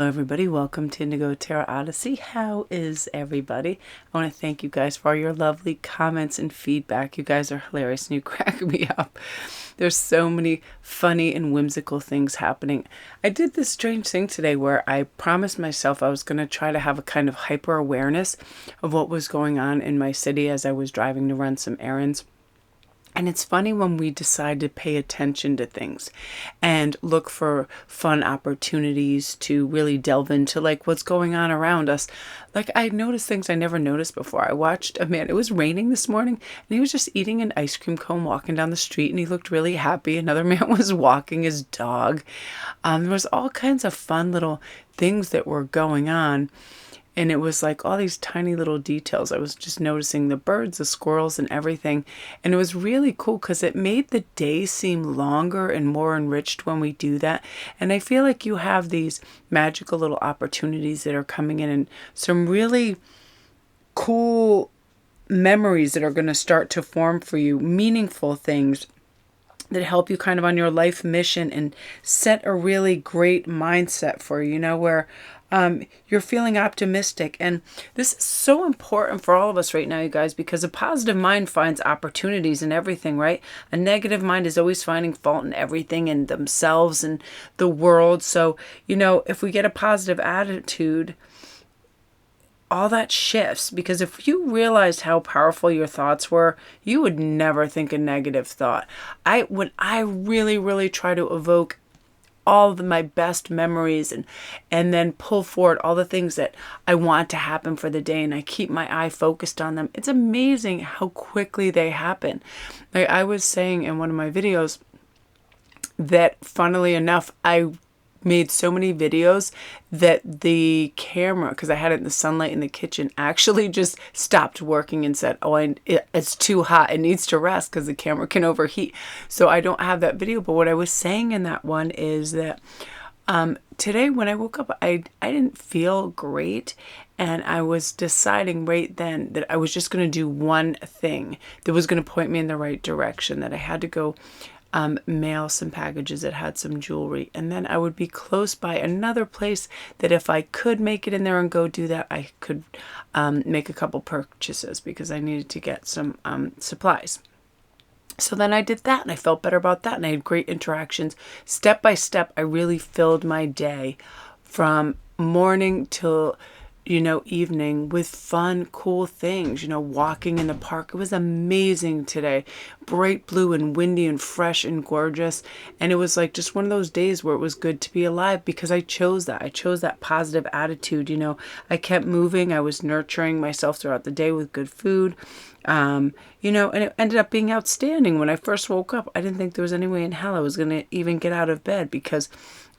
Hello everybody, welcome to Indigo Tarot Odyssey. How is everybody? I want to thank you guys for all your lovely comments and feedback. You guys are hilarious and you crack me up. There's so many funny and whimsical things happening. I did this strange thing today where I promised myself I was going to try to have a kind of hyper awareness of what was going on in my city as I was driving to run some errands. And it's funny when we decide to pay attention to things and look for fun opportunities to really delve into like what's going on around us. Like I noticed things I never noticed before. I watched a man, it was raining this morning and he was just eating an ice cream cone walking down the street and he looked really happy. Another man was walking his dog. There was all kinds of fun little things that were going on. And it was like all these tiny little details. I was just noticing the birds, the squirrels, and everything. And it was really cool because it made the day seem longer and more enriched when we do that. And I feel like you have these magical little opportunities that are coming in and some really cool memories that are going to start to form for you, meaningful things that help you kind of on your life mission and set a really great mindset for you, where you're feeling optimistic. And this is so important for all of us right now, you guys, because a positive mind finds opportunities in everything, right? A negative mind is always finding fault in everything and themselves and the world. So, if we get a positive attitude, all that shifts, because if you realized how powerful your thoughts were, you would never think a negative thought. I really try to evoke all of my best memories and then pull forward all the things that I want to happen for the day, and I keep my eye focused on them. It's amazing how quickly they happen. Like I was saying in one of my videos that funnily enough, I made so many videos that the camera, because I had it in the sunlight in the kitchen, actually just stopped working and said, it's too hot, it needs to rest because the camera can overheat. So I don't have that video. But what I was saying in that one is that today when I woke up, I didn't feel great. And I was deciding right then that I was just going to do one thing that was going to point me in the right direction, that I had to go mail some packages that had some jewelry, and then I would be close by another place that if I could make it in there and go do that, I could make a couple purchases because I needed to get some supplies. So then I did that and I felt better about that, and I had great interactions. Step by step, I really filled my day from morning till evening with fun, cool things, walking in the park. It was amazing today. Bright blue and windy and fresh and gorgeous. And it was like just one of those days where it was good to be alive because I chose that. I chose that positive attitude. I kept moving. I was nurturing myself throughout the day with good food. And it ended up being outstanding. When I first woke up, I didn't think there was any way in hell I was going to even get out of bed because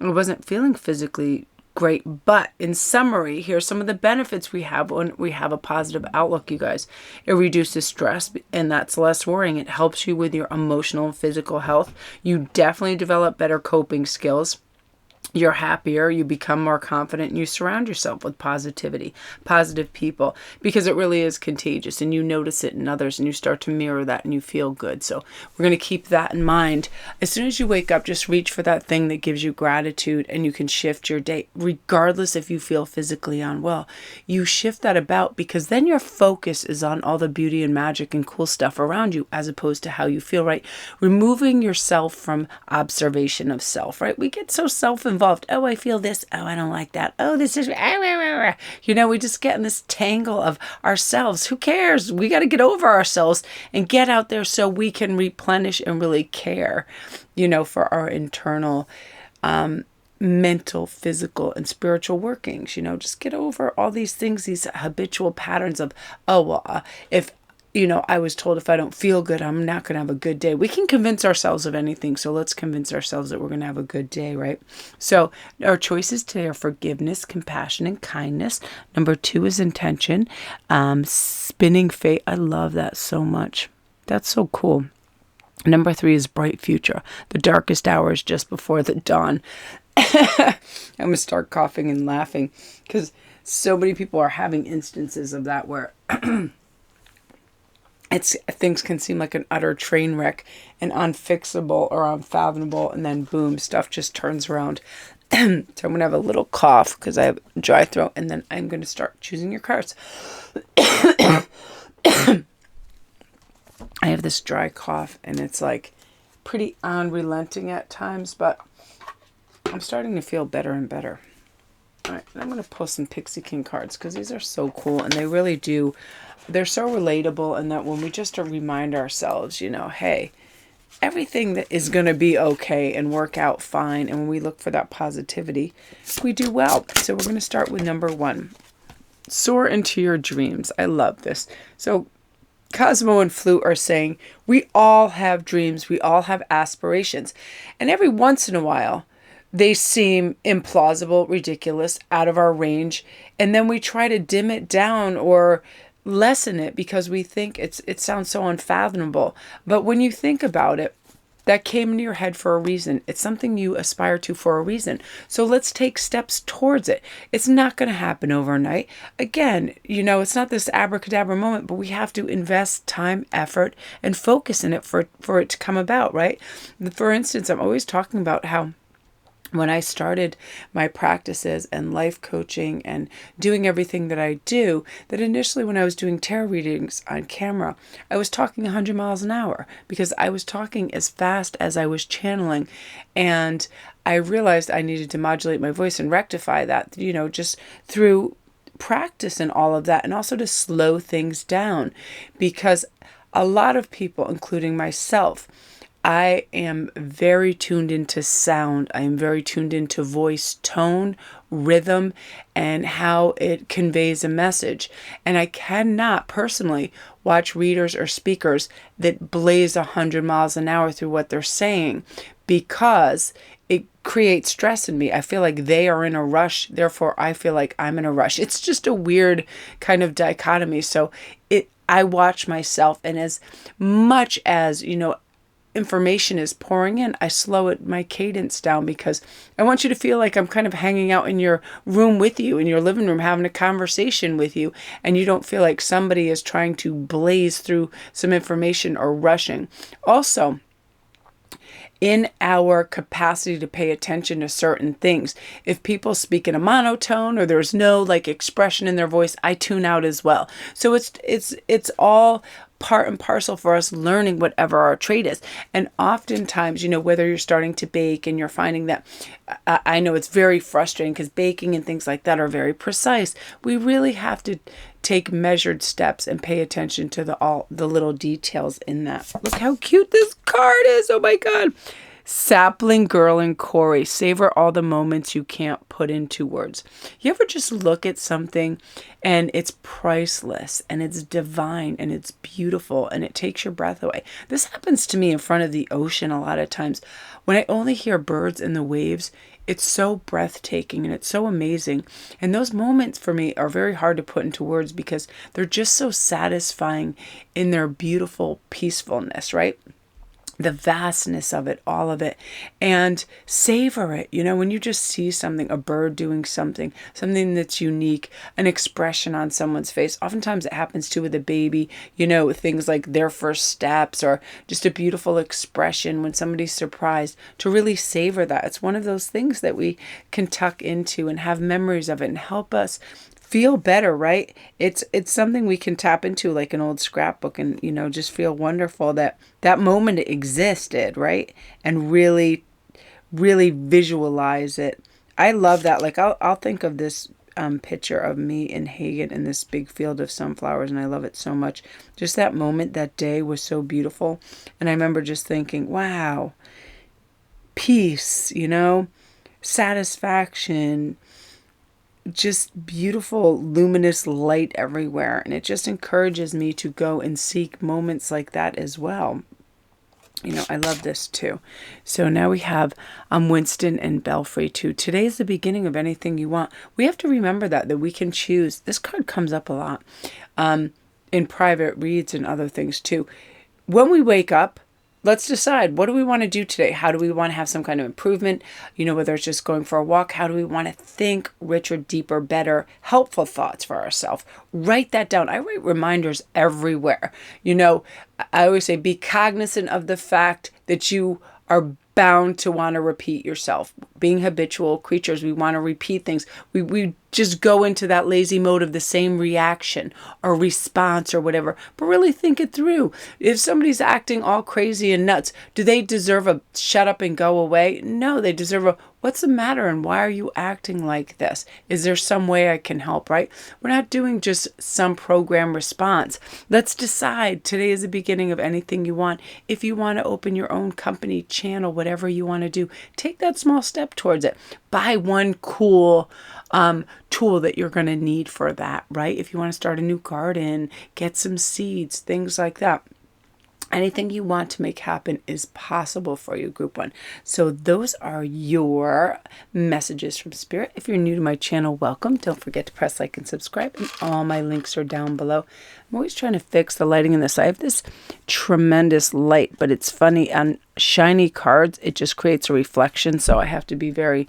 I wasn't feeling physically great. But in summary, here's some of the benefits we have when we have a positive outlook, you guys. It reduces stress, and that's less worrying. It helps you with your emotional and physical health. You definitely develop better coping skills. You're happier, you become more confident, and you surround yourself with positivity, positive people, because it really is contagious and you notice it in others and you start to mirror that and you feel good. So we're going to keep that in mind. As soon as you wake up, just reach for that thing that gives you gratitude and you can shift your day, regardless if you feel physically unwell. You shift that about because then your focus is on all the beauty and magic and cool stuff around you as opposed to how you feel, right? Removing yourself from observation of self, right? We get so self-involved. Oh, I feel this. Oh, I don't like that. Oh, this is, we just get in this tangle of ourselves. Who cares? We got to get over ourselves and get out there so we can replenish and really care, for our internal, mental, physical, and spiritual workings. Just get over all these things, these habitual patterns of, if I was told if I don't feel good, I'm not going to have a good day. We can convince ourselves of anything. So let's convince ourselves that we're going to have a good day, right? So our choices today are forgiveness, compassion, and kindness. Number 2 is intention. Spinning fate. I love that so much. That's so cool. Number 3 is bright future. The darkest hours just before the dawn. I'm going to start coughing and laughing because so many people are having instances of that where things can seem like an utter train wreck and unfixable or unfathomable, and then boom, stuff just turns around. So I'm going to have a little cough because I have dry throat, and then I'm going to start choosing your cards. I have this dry cough, and it's like pretty unrelenting at times, but I'm starting to feel better and better. All right, I'm going to pull some Pixie King cards because these are so cool, and they really do. They're so relatable, and that when we just remind ourselves, you know, hey, everything that is going to be okay and work out fine. And when we look for that positivity, we do well. So we're going to start with number 1. Soar into your dreams. I love this. So Cosmo and Flute are saying we all have dreams. We all have aspirations. And every once in a while, they seem implausible, ridiculous, out of our range. And then we try to dim it down or lessen it because we think it sounds so unfathomable. But when you think about it, that came into your head for a reason. It's something you aspire to for a reason. So let's take steps towards it. It's not going to happen overnight. Again, you know, it's not this abracadabra moment, but we have to invest time, effort, and focus in it for it to come about, right? For instance, I'm always talking about how when I started my practices and life coaching and doing everything that I do, that initially when I was doing tarot readings on camera, I was talking 100 miles an hour because I was talking as fast as I was channeling. And I realized I needed to modulate my voice and rectify that, you know, just through practice and all of that, and also to slow things down, because a lot of people, including myself, I am very tuned into sound. I am very tuned into voice tone, rhythm, and how it conveys a message. And I cannot personally watch readers or speakers that blaze 100 miles an hour through what they're saying, because it creates stress in me. I feel like they are in a rush, therefore I feel like I'm in a rush. It's just a weird kind of dichotomy. So I watch myself, and as much as, you know, information is pouring in, I slow my cadence down, because I want you to feel like I'm kind of hanging out in your room with you, in your living room, having a conversation with you, and you don't feel like somebody is trying to blaze through some information or rushing. Also, in our capacity to pay attention to certain things, if people speak in a monotone or there's no like expression in their voice, I tune out as well. So it's all part and parcel for us learning whatever our trait is. And oftentimes, you know, whether you're starting to bake and you're finding that, I know it's very frustrating because baking and things like that are very precise. We really have to take measured steps and pay attention to all the little details in that. Look how cute this card is. Oh my God. Sapling Girl and Corey, savor all the moments you can't put into words. You ever just look at something and it's priceless and it's divine and it's beautiful and it takes your breath away? This happens to me in front of the ocean a lot of times. When I only hear birds and the waves, it's so breathtaking and it's so amazing. And those moments for me are very hard to put into words because they're just so satisfying in their beautiful peacefulness, right? The vastness of it, all of it, and savor it. You know, when you just see something, a bird doing something that's unique, an expression on someone's face. Oftentimes it happens too with a baby, you know, things like their first steps or just a beautiful expression when somebody's surprised, to really savor that. It's one of those things that we can tuck into and have memories of it and help us feel better, right? It's something we can tap into like an old scrapbook and, you know, just feel wonderful that that moment existed, right? And really, really visualize it. I love that. Like I'll think of this picture of me in Hagen in this big field of sunflowers, and I love it so much. Just that moment, that day was so beautiful. And I remember just thinking, wow, peace, you know, satisfaction, just beautiful luminous light everywhere. And it just encourages me to go and seek moments like that as well. You know, I love this too. So now we have Winston and Belfry too. Today is the beginning of anything you want. We have to remember that we can choose. This card comes up a lot in private reads and other things too. When we wake up, let's decide, what do we want to do today? How do we want to have some kind of improvement? You know, whether it's just going for a walk, how do we want to think richer, deeper, better, helpful thoughts for ourselves? Write that down. I write reminders everywhere. You know, I always say, be cognizant of the fact that you are bound to want to repeat yourself. Being habitual creatures, we want to repeat things. We just go into that lazy mode of the same reaction or response or whatever. But really think it through. If somebody's acting all crazy and nuts, do they deserve a shut up and go away? No, they deserve a what's the matter and why are you acting like this? Is there some way I can help, right? We're not doing just some program response. Let's decide today is the beginning of anything you want. If you want to open your own company, channel, whatever you want to do, take that small step towards it. Buy one cool tool that you're going to need for that, right? If you want to start a new garden, get some seeds, things like that. Anything you want to make happen is possible for you, Group 1. So those are your messages from Spirit. If you're new to my channel, welcome. Don't forget to press like and subscribe. And all my links are down below. I'm always trying to fix the lighting in this. I have this tremendous light, but it's funny. On shiny cards, it just creates a reflection. So I have to be very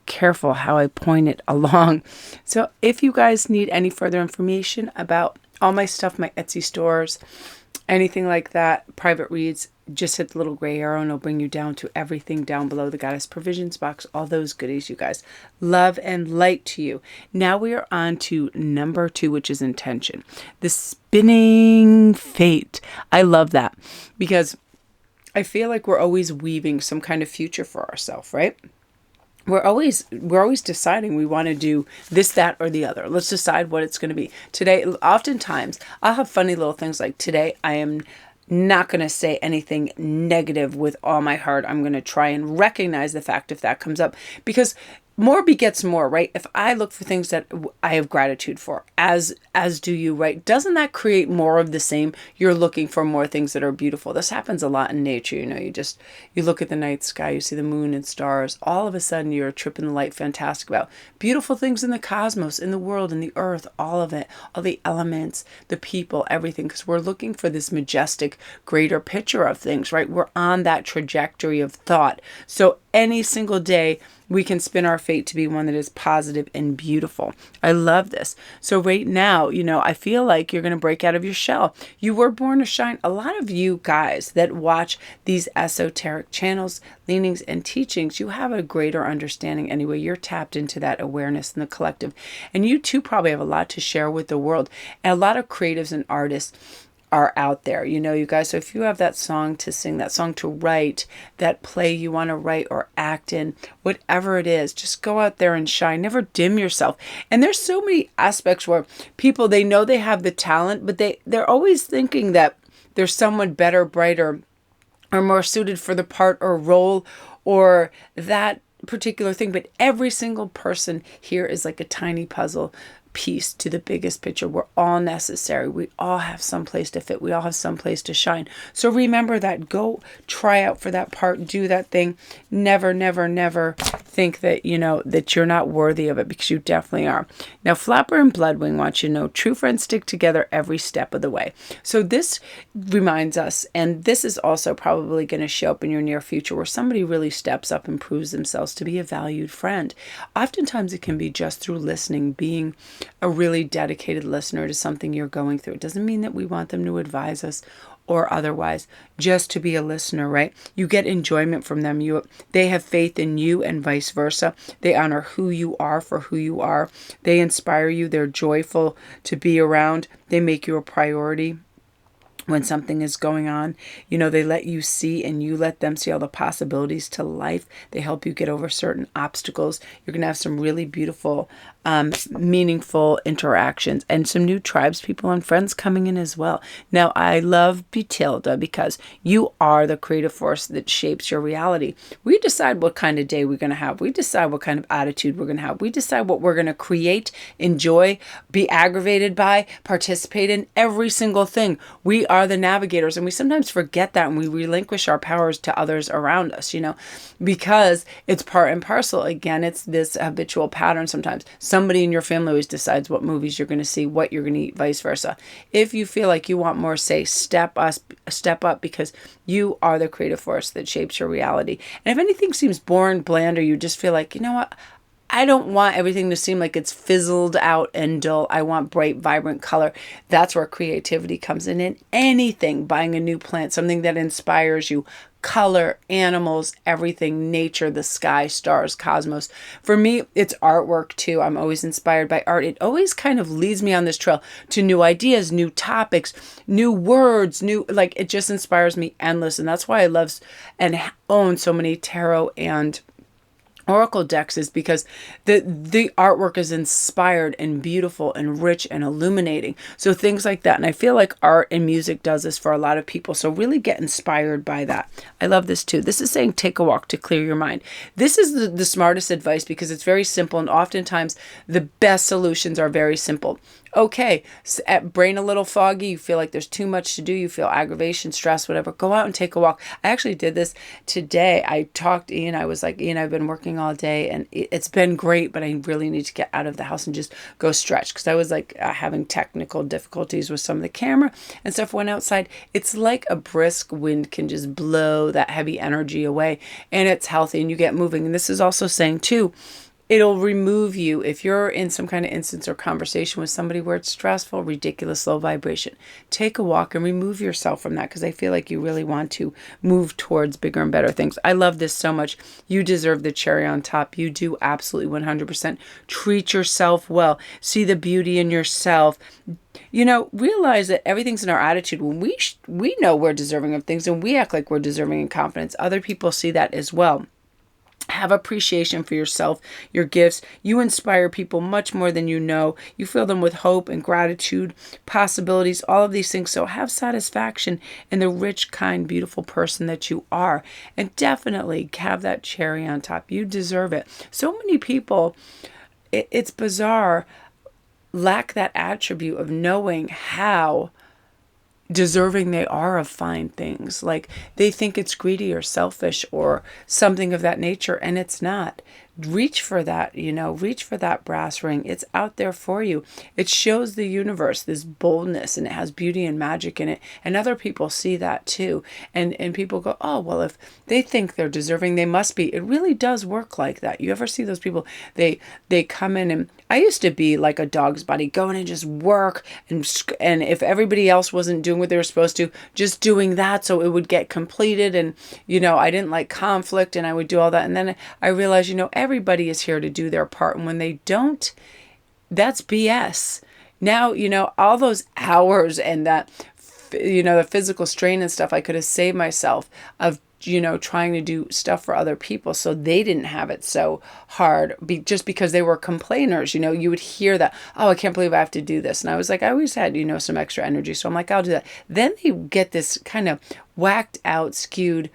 careful how I point it along. So if you guys need any further information about all my stuff, my Etsy stores, anything like that, private reads, just hit the little gray arrow and it'll bring you down to everything down below, the Goddess Provisions box, all those goodies, you guys. Love and light to you. Now we are on to number 2, which is intention. The spinning fate. I love that because I feel like we're always weaving some kind of future for ourselves, right? We're always deciding we want to do this, that, or the other. Let's decide what it's going to be. Today, oftentimes, I'll have funny little things like today, I am not going to say anything negative with all my heart. I'm going to try and recognize the fact if that comes up, because more begets more, right? If I look for things that I have gratitude for, as do you, right? Doesn't that create more of the same? You're looking for more things that are beautiful. This happens a lot in nature. You know, you look at the night sky, you see the moon and stars. All of a sudden you're tripping the light fantastic about beautiful things in the cosmos, in the world, in the earth, all of it, all the elements, the people, everything, because we're looking for this majestic, greater picture of things, right? We're on that trajectory of thought. So any single day, we can spin our fate to be one that is positive and beautiful. I love this. So right now, you know, I feel like you're going to break out of your shell. You were born to shine. A lot of you guys that watch these esoteric channels, leanings, and teachings, you have a greater understanding anyway. You're tapped into that awareness in the collective. And you too probably have a lot to share with the world. And a lot of creatives and artists are out there, you know, you guys. So if you have that song to sing, that song to write, that play you want to write or act in, whatever it is, just go out there and shine. Never dim yourself. And there's so many aspects where people, they know they have the talent, but they're always thinking that there's someone better, brighter, or more suited for the part or role or that particular thing. But every single person here is like a tiny puzzle piece to the biggest picture. We're all necessary. We all have some place to fit. We all have some place to shine. So remember that. Go try out for that part. Do that thing. Never, never, never think that, you know, that you're not worthy of it, because you definitely are. Now, Flapper and Bloodwing want you to know true friends stick together every step of the way. So this reminds us, and this is also probably going to show up in your near future, where somebody really steps up and proves themselves to be a valued friend. Oftentimes it can be just through listening, being a really dedicated listener to something you're going through. It doesn't mean that we want them to advise us or otherwise, just to be a listener, right? You get enjoyment from them. They have faith in you and vice versa. They honor who you are for who you are. They inspire you. They're joyful to be around. They make you a priority when something is going on. You know, they let you see and you let them see all the possibilities to life. They help you get over certain obstacles. You're going to have some really beautiful, meaningful interactions and some new tribes, people, and friends coming in as well. Now, I love Betilda because you are the creative force that shapes your reality. We decide what kind of day we're going to have. We decide what kind of attitude we're going to have. We decide what we're going to create, enjoy, be aggravated by, participate in, every single thing. We are the navigators, and we sometimes forget that, and we relinquish our powers to others around us, you know, because it's part and parcel. Again, it's this habitual pattern sometimes. Somebody in your family always decides what movies you're going to see, what you're going to eat, vice versa. If you feel like you want more say, step up, because you are the creative force that shapes your reality. And if anything seems boring, bland, or you just feel like, you know what, I don't want everything to seem like it's fizzled out and dull. I want bright, vibrant color. That's where creativity comes in anything, buying a new plant, something that inspires you, color, animals, everything, nature, the sky, stars, cosmos. For me, it's artwork too. I'm always inspired by art. It always kind of leads me on this trail to new ideas, new topics, new words, like it just inspires me endless. And that's why I love and own so many tarot and oracle decks, is because the artwork is inspired and beautiful and rich and illuminating. So things like that. And I feel like art and music does this for a lot of people. So really get inspired by that. I love this too. This is saying take a walk to clear your mind. This is the smartest advice because it's very simple. And oftentimes the best solutions are very simple. Okay, brain a little foggy, you feel like there's too much to do, you feel aggravation, stress, whatever, go out and take a walk. I actually did this today. I talked to Ian, I was like, Ian, I've been working all day and it's been great, but I really need to get out of the house and just go stretch, because I was like having technical difficulties with some of the camera and stuff. Went outside, it's like a brisk wind can just blow that heavy energy away, and it's healthy and you get moving. And this is also saying too, it'll remove you if you're in some kind of instance or conversation with somebody where it's stressful, ridiculous, low vibration. Take a walk and remove yourself from that, because I feel like you really want to move towards bigger and better things. I love this so much. You deserve the cherry on top. You do absolutely 100%. Treat yourself well. See the beauty in yourself. You know, realize that everything's in our attitude. When we know we're deserving of things and we act like we're deserving in confidence, other people see that as well. Have appreciation for yourself, your gifts. You inspire people much more than you know. You fill them with hope and gratitude, possibilities, all of these things. So have satisfaction in the rich, kind, beautiful person that you are. And definitely have that cherry on top. You deserve it. So many people, it's bizarre, lack that attribute of knowing how deserving they are of fine things. Like they think it's greedy or selfish or something of that nature, and it's not. Reach for that, reach for that brass ring. It's out there for you. It shows the universe this boldness, and it has beauty and magic in it. And other people see that too. And people go, oh, well, if they think they're deserving, they must be. It really does work like that. You ever see those people? They come in, and I used to be like a dog's body, go in and just work. And if everybody else wasn't doing what they were supposed to, just doing that so it would get completed. And, I didn't like conflict, and I would do all that. And then I realized, everybody is here to do their part. And when they don't, that's BS. Now, all those hours and that, the physical strain and stuff, I could have saved myself of, trying to do stuff for other people so they didn't have it so hard just because they were complainers. You would hear that, oh, I can't believe I have to do this. And I was like, I always had, some extra energy. So I'm like, I'll do that. Then they get this kind of whacked out, skewed,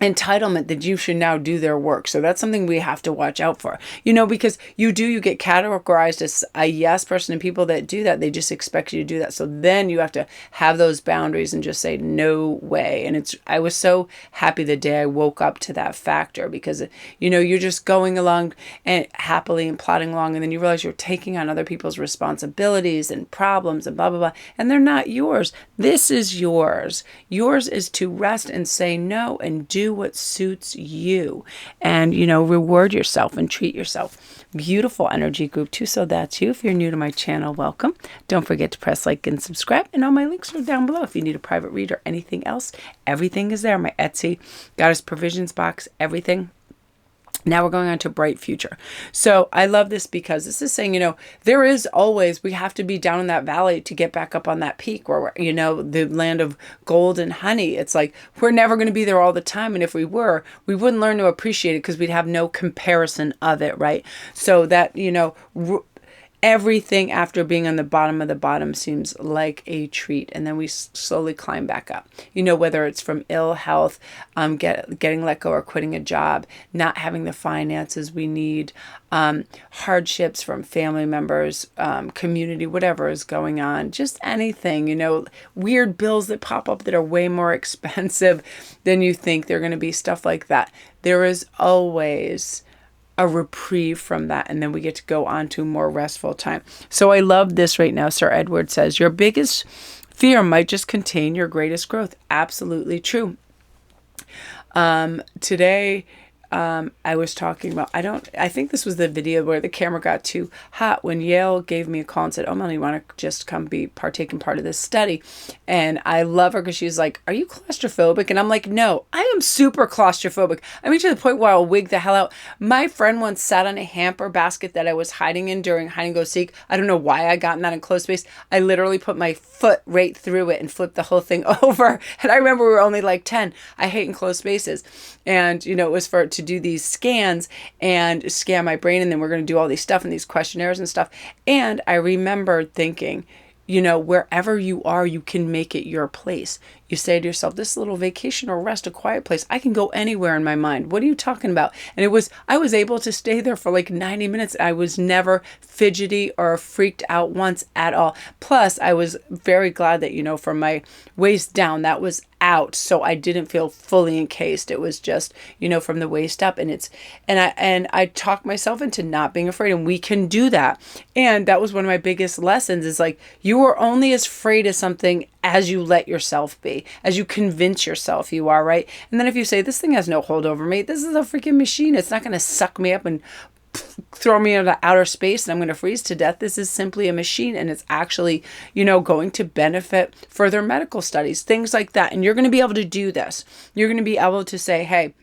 entitlement that you should now do their work. So that's something we have to watch out for, because you get categorized as a yes person, and people that do that, they just expect you to do that. So then you have to have those boundaries and just say, no way. And I was so happy the day I woke up to that factor, because, you're just going along and happily and plodding along. And then you realize you're taking on other people's responsibilities and problems and blah, blah, blah. And they're not yours. This is yours. Yours is to rest and say no and do what suits you, and reward yourself and treat yourself. Beautiful energy group too. So that's you. If you're new to my channel, welcome. Don't forget to press like and subscribe, and all my links are down below. If you need a private read or anything else, everything is there. My Etsy, Goddess Provisions box, everything. Now we're going on to bright future. So I love this because this is saying, there is always, we have to be down in that valley to get back up on that peak where we're, the land of gold and honey. It's like, we're never going to be there all the time. And if we were, we wouldn't learn to appreciate it because we'd have no comparison of it, right? So that, everything after being on the bottom of the bottom seems like a treat. And then we slowly climb back up, whether it's from ill health, getting let go or quitting a job, not having the finances we need, hardships from family members, community, whatever is going on, just anything, weird bills that pop up that are way more expensive than you think they're going to be, stuff like that. There is always a reprieve from that, and then we get to go on to more restful time. So I love this right now. Sir Edward says, your biggest fear might just contain your greatest growth. Absolutely true. Today, I was talking about, I think this was the video where the camera got too hot when Yale gave me a call and said, oh, Melanie, you want to just come partake in part of this study? And I love her because she's like, are you claustrophobic? And I'm like, no, I am super claustrophobic. I mean, to the point where I'll wig the hell out. My friend once sat on a hamper basket that I was hiding in during hide and go seek. I don't know why I got in that enclosed space. I literally put my foot right through it and flipped the whole thing over. And I remember we were only like 10. I hate enclosed spaces. And, it was to do these scans and scan my brain. And then we're going to do all these stuff and these questionnaires and stuff. And I remember thinking, wherever you are, you can make it your place. You say to yourself, this little vacation or rest, a quiet place, I can go anywhere in my mind. What are you talking about? And I was able to stay there for like 90 minutes. I was never fidgety or freaked out once at all. Plus, I was very glad that, from my waist down, that was out. So I didn't feel fully encased. It was just, from the waist up. And I talked myself into not being afraid. And we can do that. And that was one of my biggest lessons is like, you are only as afraid of something as you let yourself be, as you convince yourself you are, right? And then if you say, this thing has no hold over me, this is a freaking machine. It's not going to suck me up and throw me into outer space and I'm going to freeze to death. This is simply a machine and it's actually, going to benefit further medical studies, things like that. And you're going to be able to do this. You're going to be able to say, hey,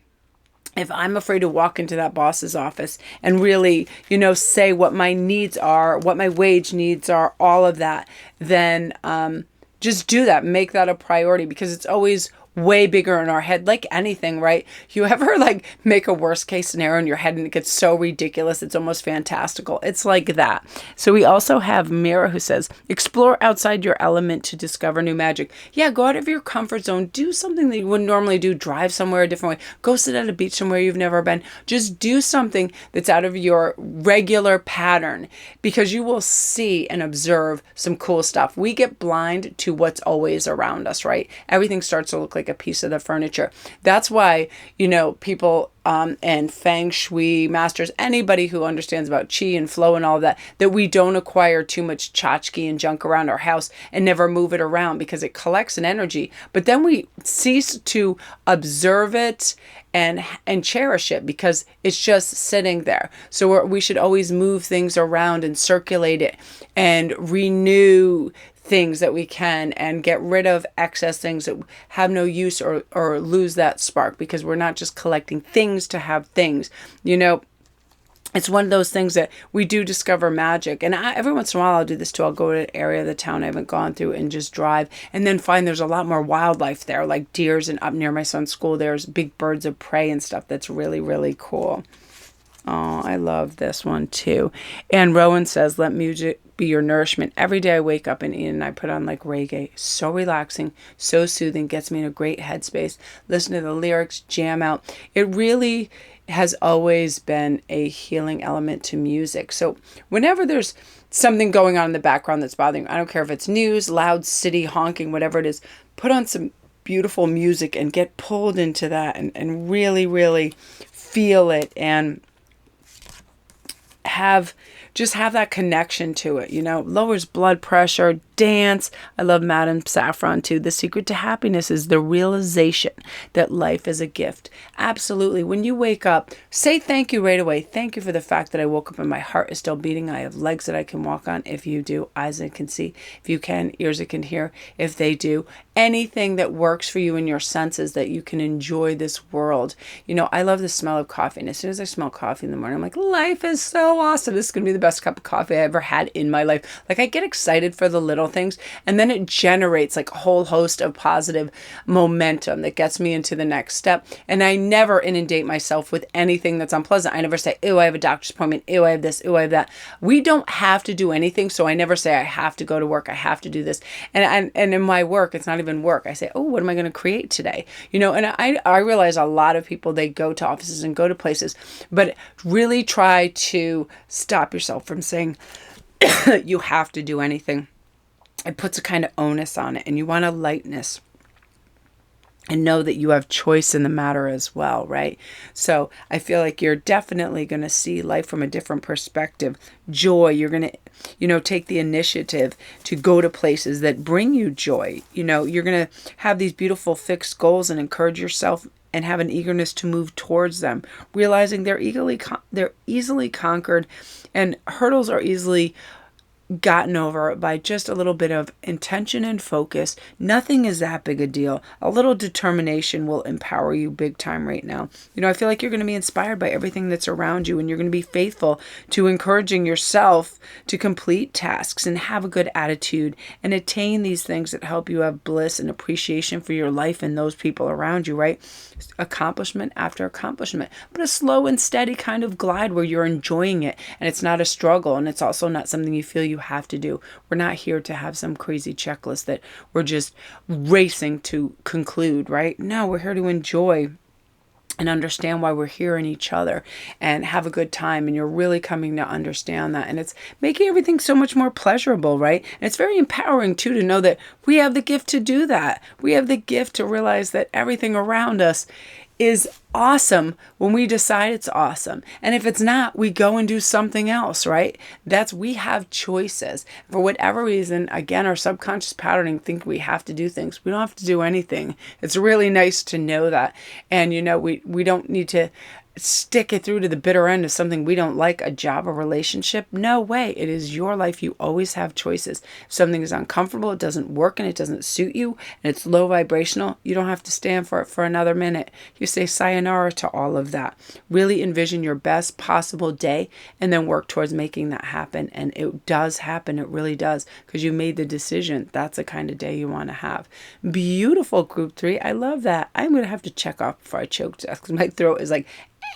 if I'm afraid to walk into that boss's office and really, say what my needs are, what my wage needs are, all of that, then just do that. Make that a priority because it's always way bigger in our head, like anything, right? You ever make a worst case scenario in your head and it gets so ridiculous, it's almost fantastical. It's like that. So we also have Mira who says, explore outside your element to discover new magic. Yeah, go out of your comfort zone. Do something that you wouldn't normally do. Drive somewhere a different way. Go sit at a beach somewhere you've never been. Just do something that's out of your regular pattern because you will see and observe some cool stuff. We get blind to what's always around us, right? Everything starts to look like a piece of the furniture. That's why, people and feng shui masters, anybody who understands about qi and flow and all of that we don't acquire too much tchotchke and junk around our house and never move it around because it collects an energy. But then we cease to observe it and cherish it because it's just sitting there. So we should always move things around and circulate it and renew things that we can and get rid of excess things that have no use or lose that spark because we're not just collecting things to have things. It's one of those things that we do discover magic. And every once in a while I'll do this too. I'll go to an area of the town I haven't gone through and just drive and then find there's a lot more wildlife there, like deers, and up near my son's school there's big birds of prey and stuff. That's really, really cool. Oh, I love this one too. And Rowan says, let music be your nourishment. Every day I wake up and Ian and I put on like reggae. So relaxing, so soothing, gets me in a great headspace. Listen to the lyrics, jam out. It really has always been a healing element to music. So whenever there's something going on in the background that's bothering you, I don't care if it's news, loud city honking, whatever it is, put on some beautiful music and get pulled into that and really, really feel it and have that connection to it, lowers blood pressure, dance. I love Madame Saffron too. The secret to happiness is the realization that life is a gift. Absolutely. When you wake up, say thank you right away. Thank you for the fact that I woke up and my heart is still beating. I have legs that I can walk on. If you do, eyes that can see. If you can, ears that can hear. If they do, anything that works for you in your senses that you can enjoy this world. I love the smell of coffee. And as soon as I smell coffee in the morning, I'm like, life is so awesome. This is going to be the best cup of coffee I ever had in my life. Like I get excited for the little things and then it generates like a whole host of positive momentum that gets me into the next step. And I never inundate myself with anything that's unpleasant. I never say, ew, I have a doctor's appointment. Ew, I have this. Ew, I have that. We don't have to do anything. So I never say I have to go to work. I have to do this. And in my work, it's not even work. I say, oh, what am I going to create today? And I realize a lot of people, they go to offices and go to places, but really try to stop yourself from saying you have to do anything. It puts a kind of onus on it and you want a lightness and know that you have choice in the matter as well, right? So I feel like you're definitely going to see life from a different perspective. Joy, you're going to, take the initiative to go to places that bring you joy. You're going to have these beautiful fixed goals and encourage yourself and have an eagerness to move towards them, realizing they're easily conquered, and hurdles are easily gotten over by just a little bit of intention and focus. Nothing is that big a deal. A little determination will empower you big time right now. You know, I feel like you're going to be inspired by everything that's around you, and you're going to be faithful to encouraging yourself to complete tasks and have a good attitude and attain these things that help you have bliss and appreciation for your life and those people around you, right? Accomplishment after accomplishment, but a slow and steady kind of glide where you're enjoying it and it's not a struggle, and it's also not something you feel you have to do. We're not here to have some crazy checklist that we're just racing to conclude, right? No, we're here to enjoy and understand why we're here in each other and have a good time. And you're really coming to understand that. And it's making everything so much more pleasurable, right? And it's very empowering too to know that we have the gift to do that. We have the gift to realize that everything around us is awesome when we decide it's awesome. And if it's not, we go and do something else, right? We have choices. For whatever reason, again, our subconscious patterning think we have to do things. We don't have to do anything. It's really nice to know that. And, you know, we don't need to stick it through to the bitter end of something we don't like, a job, a relationship. No way. It is your life. You always have choices. If something is uncomfortable, it doesn't work, and it doesn't suit you, and it's low vibrational, you don't have to stand for it for another minute. You say sayonara to all of that. Really envision your best possible day and then work towards making that happen. And it does happen. It really does, because you made the decision. That's the kind of day you want to have. Beautiful, group 3. I love that. I'm going to have to check off before I choke because my throat is like,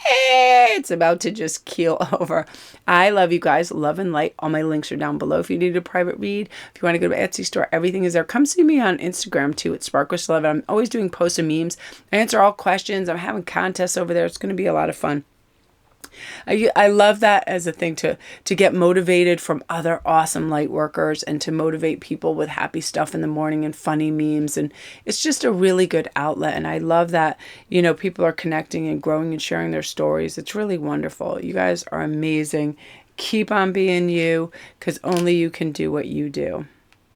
it's about to just keel over. I love you guys. Love and light. All my links are down below if you need a private read. If you want to go to my Etsy store, everything is there. Come see me on Instagram too at Sparkles11. I'm always doing posts and memes. I answer all questions. I'm having contests over there. It's going to be a lot of fun. I love that as a thing to get motivated from other awesome light workers and to motivate people with happy stuff in the morning and funny memes. And it's just a really good outlet. And I love that, you know, people are connecting and growing and sharing their stories. It's really wonderful. You guys are amazing. Keep on being you, because only you can do what you do.